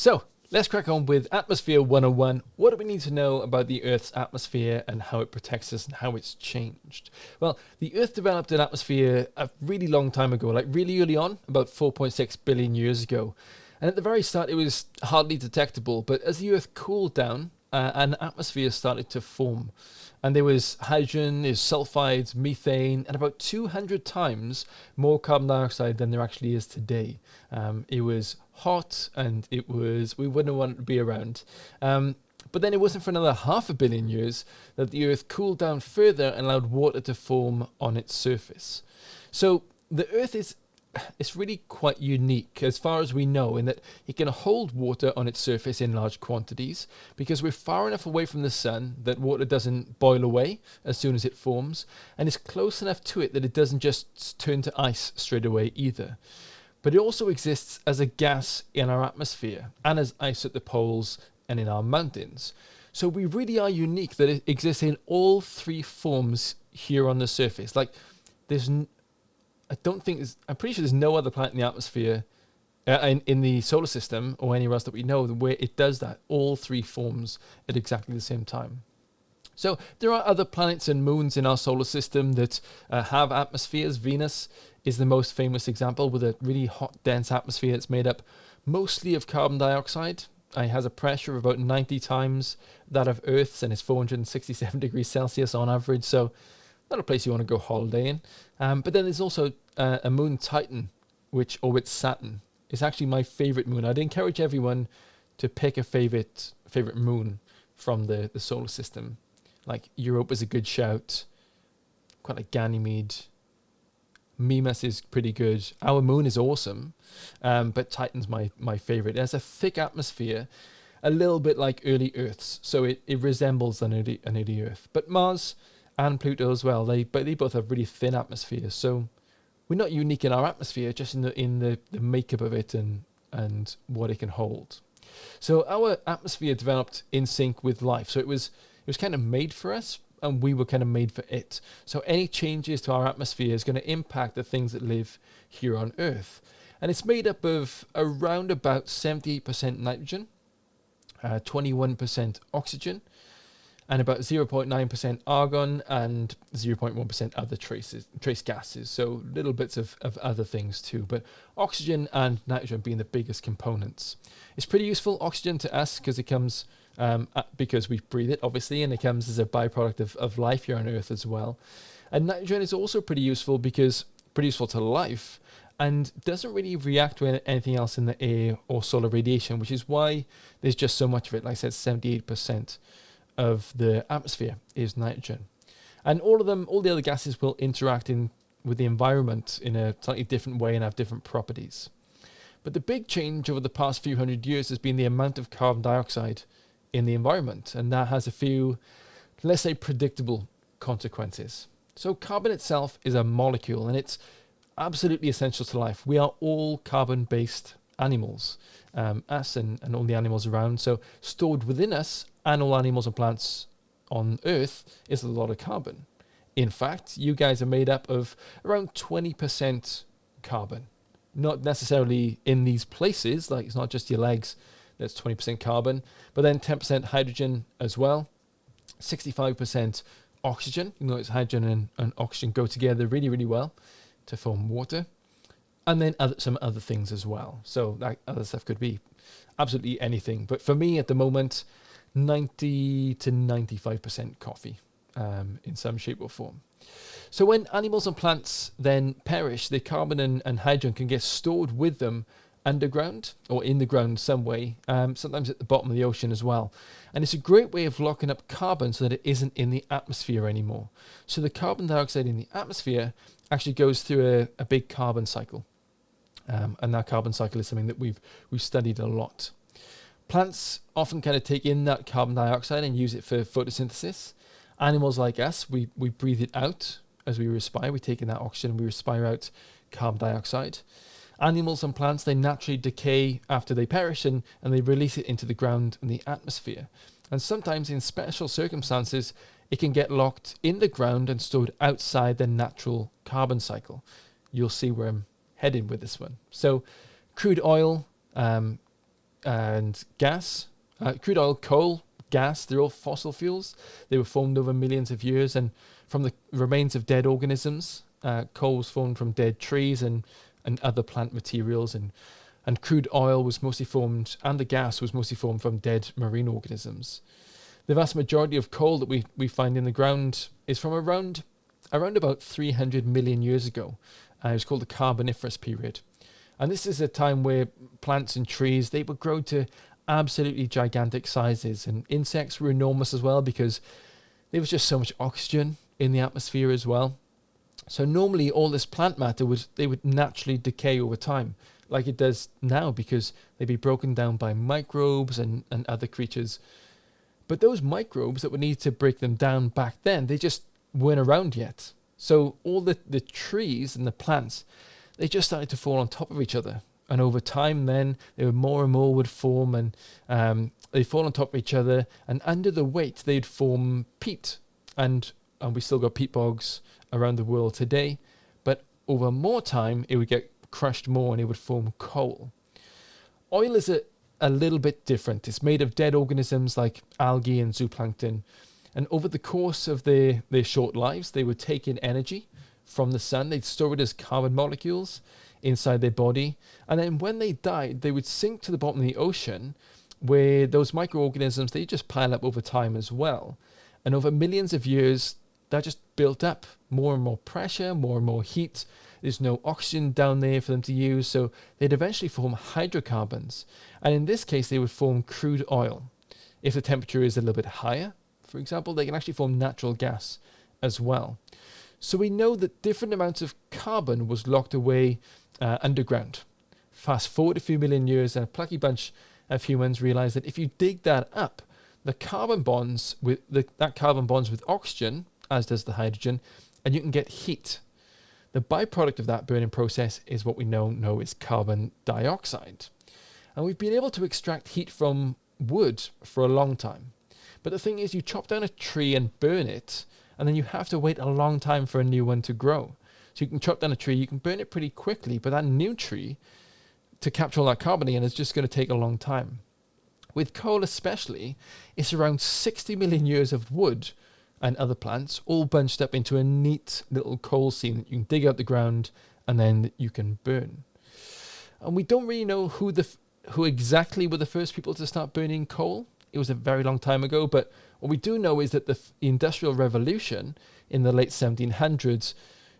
So let's crack on with Atmosphere 101. What do we need to know about the Earth's atmosphere and how it protects us and how it's changed? Well, the Earth developed an atmosphere a really long time ago, like really early on, about 4.6 billion years ago. And at the very start, it was hardly detectable. But as the Earth cooled down, an atmosphere started to form. And there was hydrogen, there's sulfides, methane, and about 200 times more carbon dioxide than there actually is today. It was hot, and we wouldn't want it to be around. But then it wasn't for another 500 million years that the Earth cooled down further and allowed water to form on its surface. So the Earth it's really quite unique as far as we know in that it can hold water on its surface in large quantities because we're far enough away from the sun that water doesn't boil away as soon as it forms, and it's close enough to it that it doesn't just turn to ice straight away either. But it also exists as a gas in our atmosphere and as ice at the poles and in our mountains. So we really are unique that it exists in all three forms here on the surface. Like I'm pretty sure there's no other planet in the atmosphere, in the solar system or anywhere else that we know where it does that, all three forms at exactly the same time. So there are other planets and moons in our solar system that have atmospheres. Venus is the most famous example with a really hot, dense atmosphere that's made up mostly of carbon dioxide. It has a pressure of about 90 times that of Earth's, and it's 467 degrees Celsius on average. So not a place you want to go holiday in. But then there's also a moon, Titan, which orbits Saturn. It's actually my favorite moon. I'd encourage everyone to pick a favorite moon from the solar system. Like Europa is a good shout. Quite like Ganymede. Mimas is pretty good. Our moon is awesome. But Titan's my favorite. It has a thick atmosphere, a little bit like early Earth's. So it resembles an early Earth. But Mars and Pluto as well, they both have really thin atmospheres. So we're not unique in our atmosphere, just in the makeup of it and what it can hold. So our atmosphere developed in sync with life. So it was kind of made for us, and we were kind of made for it. So any changes to our atmosphere is going to impact the things that live here on Earth. And it's made up of around about 78% nitrogen, 21% oxygen, and about 0.9% argon and 0.1% other trace gases. So little bits of other things too, but oxygen and nitrogen being the biggest components. It's pretty useful, oxygen, to us because it comes because we breathe it, obviously, and it comes as a byproduct of life here on Earth as well. And nitrogen is also pretty useful to life and doesn't really react with anything else in the air or solar radiation, which is why there's just so much of it. Like I said, 78% of the atmosphere is nitrogen. And all the other gases will interact with the environment in a slightly different way and have different properties. But the big change over the past few hundred years has been the amount of carbon dioxide in the environment, and that has a few, let's say, predictable consequences. So carbon itself is a molecule, and it's absolutely essential to life. We are all carbon-based animals, us and all the animals around. So stored within us and all animals and plants on Earth is a lot of carbon. In fact, you guys are made up of around 20% carbon. Not necessarily in these places, like it's not just your legs that's 20% carbon, but then 10% hydrogen as well, 65% oxygen. You know, it's hydrogen and oxygen go together really, really well to form water. And then some other things as well. So that other stuff could be absolutely anything. But for me at the moment, 90 to 95% coffee in some shape or form. So when animals and plants then perish, the carbon and hydrogen can get stored with them underground or in the ground some way, sometimes at the bottom of the ocean as well. And it's a great way of locking up carbon so that it isn't in the atmosphere anymore. So the carbon dioxide in the atmosphere actually goes through a big carbon cycle. And that carbon cycle is something that we've studied a lot. Plants often kind of take in that carbon dioxide and use it for photosynthesis. Animals like us, we breathe it out as we respire. We take in that oxygen and we respire out carbon dioxide. Animals and plants, they naturally decay after they perish and they release it into the ground and the atmosphere. And sometimes in special circumstances, it can get locked in the ground and stored outside the natural carbon cycle. You'll see where I'm heading with this one. So crude oil, and gas. Crude oil, coal, gas, they're all fossil fuels. They were formed over millions of years, and from the remains of dead organisms. Coal was formed from dead trees and other plant materials, and crude oil was mostly formed, and the gas was mostly formed from dead marine organisms. The vast majority of coal that we find in the ground is from around about 300 million years ago. It was called the Carboniferous period. And this is a time where plants and trees, they would grow to absolutely gigantic sizes, and insects were enormous as well because there was just so much oxygen in the atmosphere as well. So normally all this plant matter would naturally decay over time, like it does now, because they'd be broken down by microbes and other creatures. But those microbes that would need to break them down back then, they just weren't around yet. So all the trees and the plants, they just started to fall on top of each other. And over time then, they would more and more would form, and they'd fall on top of each other, and under the weight, they'd form peat. And we still got peat bogs around the world today. But over more time, it would get crushed more and it would form coal. Oil is a little bit different. It's made of dead organisms like algae and zooplankton. And over the course of their short lives, they would take in energy from the sun. They'd store it as carbon molecules inside their body. And then when they died, they would sink to the bottom of the ocean, where those microorganisms, they just pile up over time as well. And over millions of years, that just built up more and more pressure, more and more heat. There's no oxygen down there for them to use, so they'd eventually form hydrocarbons. And in this case, they would form crude oil. If the temperature is a little bit higher, for example, they can actually form natural gas as well. So we know that different amounts of carbon was locked away underground. Fast forward a few million years, and a plucky bunch of humans realized that if you dig that up, the carbon bonds with that carbon bonds with oxygen, as does the hydrogen, and you can get heat. The byproduct of that burning process is what we know as carbon dioxide. And we've been able to extract heat from wood for a long time. But the thing is, you chop down a tree and burn it, and then you have to wait a long time for a new one to grow. So you can chop down a tree, you can burn it pretty quickly, but that new tree, to capture all that carbon in, is just going to take a long time. With coal especially, it's around 60 million years of wood and other plants all bunched up into a neat little coal seam that you can dig out the ground and then you can burn. And we don't really know who exactly were the first people to start burning coal. It was a very long time ago, but what we do know is that the Industrial Revolution in the late 1700s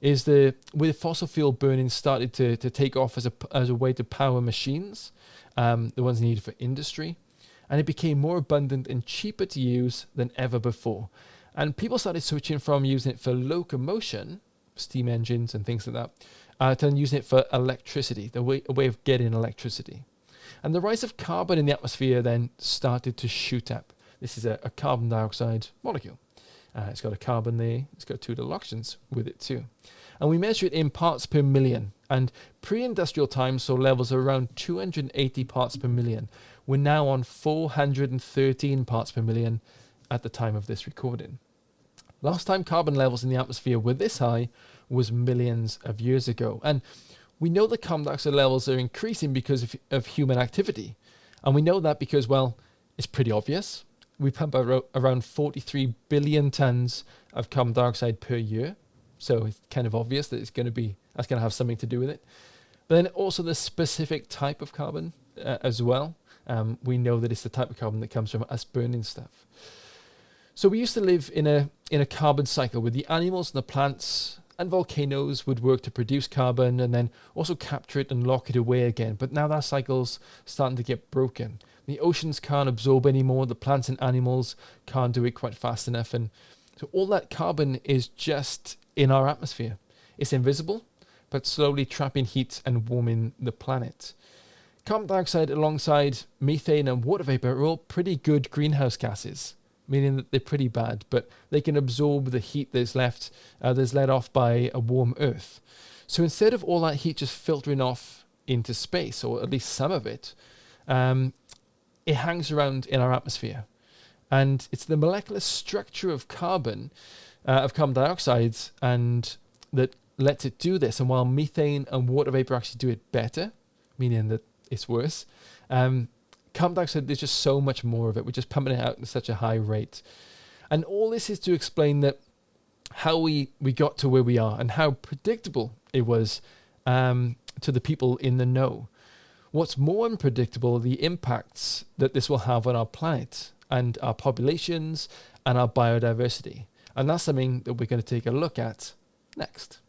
is where fossil fuel burning started to take off as a way to power machines, the ones needed for industry, and it became more abundant and cheaper to use than ever before. And people started switching from using it for locomotion, steam engines and things like that, to using it for electricity, a way of getting electricity. And the rise of carbon in the atmosphere then started to shoot up. This is a carbon dioxide molecule. It's got a carbon there. It's got two little oxygens with it too. And we measure it in parts per million. And pre-industrial times saw levels of around 280 parts per million. We're now on 413 parts per million at the time of this recording. Last time carbon levels in the atmosphere were this high was millions of years ago. And we know that carbon dioxide levels are increasing because of human activity. And we know that because, well, it's pretty obvious. We pump out around 43 billion tons of carbon dioxide per year. So it's kind of obvious that that's going to have something to do with it. But then also the specific type of carbon as well. We know that it's the type of carbon that comes from us burning stuff. So we used to live in a carbon cycle where the animals and the plants and volcanoes would work to produce carbon and then also capture it and lock it away again. But now that cycle's starting to get broken. The oceans can't absorb anymore. The plants and animals can't do it quite fast enough. And so all that carbon is just in our atmosphere. It's invisible, but slowly trapping heat and warming the planet. Carbon dioxide alongside methane and water vapor are all pretty good greenhouse gases, meaning that they're pretty bad, but they can absorb the heat that's let off by a warm Earth. So instead of all that heat just filtering off into space, or at least some of it, it hangs around in our atmosphere. And it's the molecular structure of carbon dioxide, and that lets it do this. And while methane and water vapor actually do it better, meaning that it's worse, carbon dioxide, there's just so much more of it. We're just pumping it out at such a high rate. And all this is to explain that how we got to where we are and how predictable it was to the people in the know. What's more unpredictable are the impacts that this will have on our planet and our populations and our biodiversity. And that's something that we're going to take a look at next.